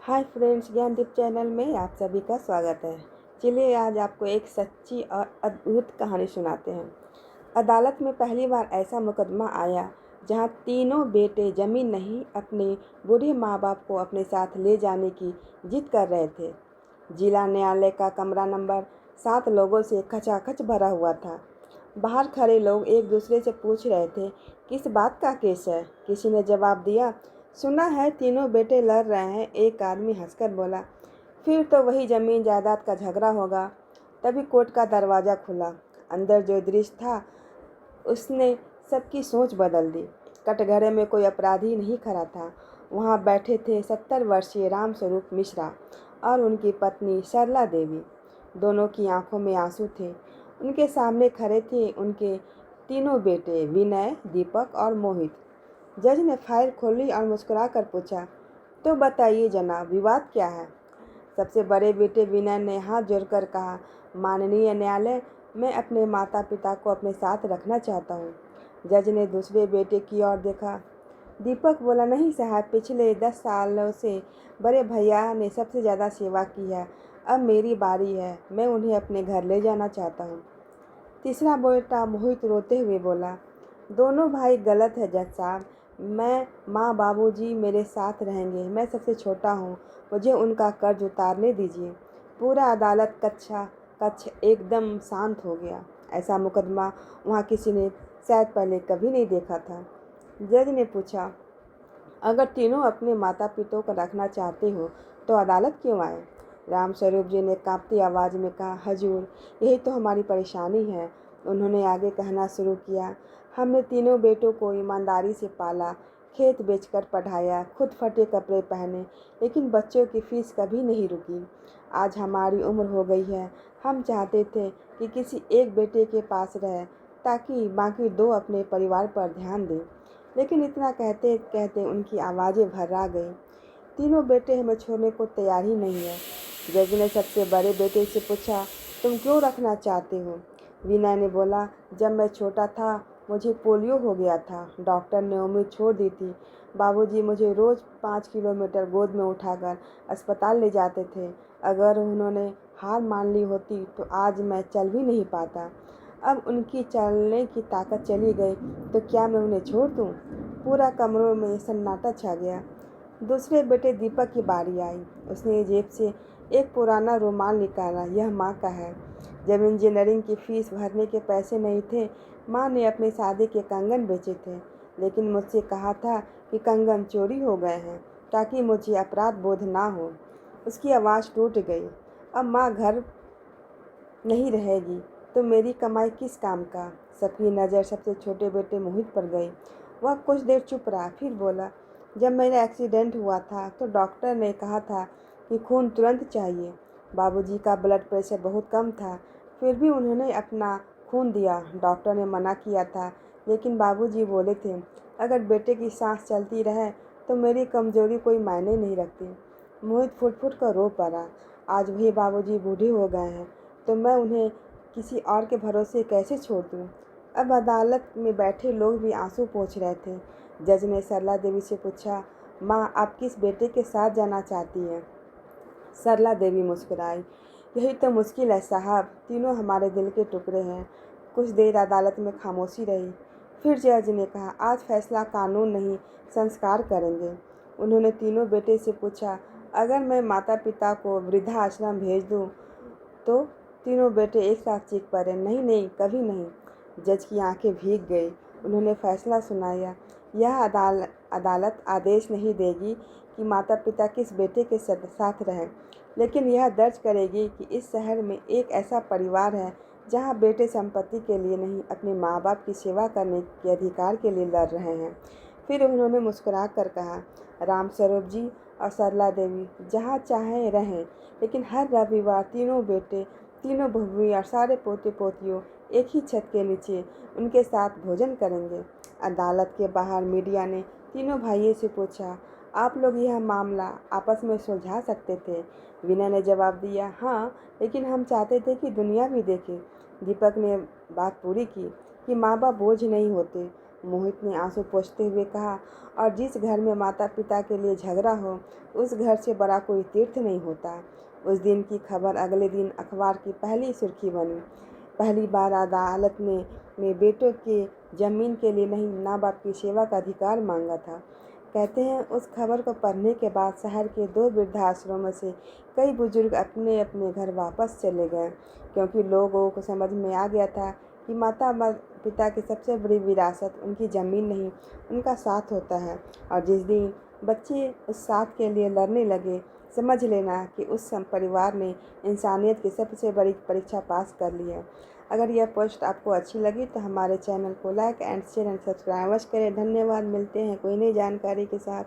Hi friends, Gyandeep channel में आप सभी का स्वागत है। चलिए आज आपको एक सच्ची और अद्भुत कहानी सुनाते हैं। अदालत में पहली बार ऐसा मुकदमा आया जहां तीनों बेटे ज़मीन नहीं अपने बूढ़े माँ बाप को अपने साथ ले जाने की जिद कर रहे थे। जिला न्यायालय का कमरा नंबर 7 लोगों से खचाखच भरा हुआ था। बाहर खड़े लोग एक दूसरे से पूछ रहे थे, किस बात का केस है। किसी ने जवाब दिया, सुना है तीनों बेटे लड़ रहे हैं। एक आदमी हंसकर बोला, फिर तो वही जमीन जायदाद का झगड़ा होगा। तभी कोर्ट का दरवाज़ा खुला। अंदर जो दृश्य था उसने सबकी सोच बदल दी। कटघरे में कोई अपराधी नहीं खड़ा था। वहाँ बैठे थे 70 वर्षीय रामस्वरूप मिश्रा और उनकी पत्नी सरला देवी। दोनों की आंखों में आंसू थे। उनके सामने खड़े थे उनके तीनों बेटे विनय, दीपक और मोहित। जज ने फाइल खोली और मुस्कुराकर पूछा, तो बताइए जनाब, विवाद क्या है। सबसे बड़े बेटे विनय ने हाथ जोड़कर कहा, माननीय न्यायालय, मैं अपने माता पिता को अपने साथ रखना चाहता हूँ। जज ने दूसरे बेटे की ओर देखा। दीपक बोला, नहीं साहब, पिछले 10 सालों से बड़े भैया ने सबसे ज़्यादा सेवा की है। अब मेरी बारी है, मैं उन्हें अपने घर ले जाना चाहता हूँ। तीसरा बेटा मोहित रोते हुए बोला, दोनों भाई गलत है जज साहब। मैं माँ बाबूजी मेरे साथ रहेंगे। मैं सबसे छोटा हूँ, मुझे उनका कर्ज उतारने दीजिए। पूरा अदालत कक्ष एकदम शांत हो गया। ऐसा मुकदमा वहाँ किसी ने शायद पहले कभी नहीं देखा था। जज ने पूछा, अगर तीनों अपने माता पिता को रखना चाहते हो तो अदालत क्यों आए। रामस्वरूप जी ने कांपती आवाज़ में कहा, हजूर, यही तो हमारी परेशानी है। उन्होंने आगे कहना शुरू किया, हमने तीनों बेटों को ईमानदारी से पाला, खेत बेचकर पढ़ाया, खुद फटे कपड़े पहने, लेकिन बच्चों की फीस कभी नहीं रुकी। आज हमारी उम्र हो गई है। हम चाहते थे कि किसी एक बेटे के पास रहे ताकि बाकी दो अपने परिवार पर ध्यान दें, लेकिन इतना कहते कहते उनकी आवाज़ें भर्रा गई। तीनों बेटे हमें छोड़ने को तैयार ही नहीं है। जज ने सबसे बड़े बेटे से पूछा, तुम क्यों रखना चाहते हो। विनय ने बोला, जब मैं छोटा था मुझे पोलियो हो गया था। डॉक्टर ने उम्मीद छोड़ दी थी। बाबूजी मुझे रोज़ 5 किलोमीटर गोद में उठाकर अस्पताल ले जाते थे। अगर उन्होंने हार मान ली होती तो आज मैं चल भी नहीं पाता। अब उनकी चलने की ताकत चली गई तो क्या मैं उन्हें छोड़ दूँ। पूरा कमरों में सन्नाटा छा गया। दूसरे बेटे दीपक की बारी आई। उसने जेब से एक पुराना रुमाल निकाला। यह माँ का है। जब इंजीनियरिंग की फीस भरने के पैसे नहीं थे, माँ ने अपने शादी के कंगन बेचे थे, लेकिन मुझसे कहा था कि कंगन चोरी हो गए हैं ताकि मुझे अपराध बोध ना हो। उसकी आवाज़ टूट गई। अब माँ घर नहीं रहेगी तो मेरी कमाई किस काम का। सबकी नज़र सबसे छोटे बेटे मोहित पर गई। वह कुछ देर चुप रहा, फिर बोला, जब मेरा एक्सीडेंट हुआ था तो डॉक्टर ने कहा था कि खून तुरंत चाहिए। बाबूजी का ब्लड प्रेशर बहुत कम था, फिर भी उन्होंने अपना खून दिया। डॉक्टर ने मना किया था, लेकिन बाबूजी बोले थे, अगर बेटे की सांस चलती रहे तो मेरी कमज़ोरी कोई मायने नहीं रखती। मोहित फुट-फुट कर रो पड़ा। आज वही बाबूजी बूढ़े हो गए हैं तो मैं उन्हें किसी और के भरोसे कैसे छोड़ दूँ। अब अदालत में बैठे लोग भी आंसू पोंछ रहे थे। जज ने सरला देवी से पूछा, माँ, आप किस बेटे के साथ जाना चाहती हैं। सरला देवी मुस्कुराई, यही तो मुश्किल है साहब, तीनों हमारे दिल के टुकड़े हैं। कुछ देर अदालत में खामोशी रही। फिर जज ने कहा, आज फैसला कानून नहीं, संस्कार करेंगे। उन्होंने तीनों बेटे से पूछा, अगर मैं माता पिता को वृद्धाश्रम भेज दूँ तो। तीनों बेटे एक साथ चीख पड़े, नहीं नहीं, कभी नहीं। जज की आंखें भीग गई। उन्होंने फैसला सुनाया, यह अदालत आदेश नहीं देगी कि माता पिता किस बेटे के साथ रहें, लेकिन यह दर्ज करेगी कि इस शहर में एक ऐसा परिवार है जहां बेटे संपत्ति के लिए नहीं, अपने माँ बाप की सेवा करने के अधिकार के लिए लड़ रहे हैं। फिर उन्होंने मुस्कुरा कर कहा, रामस्वरूप जी और सरला देवी जहाँ चाहें रहें, लेकिन हर रविवार तीनों बेटे, तीनों बहुएं और सारे पोते पोतियों एक ही छत के नीचे उनके साथ भोजन करेंगे। अदालत के बाहर मीडिया ने तीनों भाइयों से पूछा, आप लोग यह मामला आपस में सुलझा सकते थे। विनय ने जवाब दिया, हाँ, लेकिन हम चाहते थे कि दुनिया भी देखे। दीपक ने बात पूरी की कि माँ बाप बोझ नहीं होते, मोहित ने आंसू पोंछते हुए कहा। और जिस घर में माता पिता के लिए झगड़ा हो, उस घर से बड़ा कोई तीर्थ नहीं होता। उस दिन की खबर अगले दिन अखबार की पहली सुर्खी बनी। पहली बार अदालत में बेटों के जमीन के लिए नहीं, माँ बाप की सेवा का अधिकार मांगा था। कहते हैं उस खबर को पढ़ने के बाद शहर के 2 वृद्धाश्रमों से कई बुजुर्ग अपने अपने घर वापस चले गए, क्योंकि लोगों को समझ में आ गया था कि माता पिता की सबसे बड़ी विरासत उनकी ज़मीन नहीं, उनका साथ होता है। और जिस दिन बच्चे उस साथ के लिए लड़ने लगे, समझ लेना कि उस परिवार ने इंसानियत की सबसे बड़ी परीक्षा पास कर ली है। अगर यह पोस्ट आपको अच्छी लगी तो हमारे चैनल को like and share and subscribe करें। धन्यवाद। मिलते हैं कोई नई जानकारी के साथ।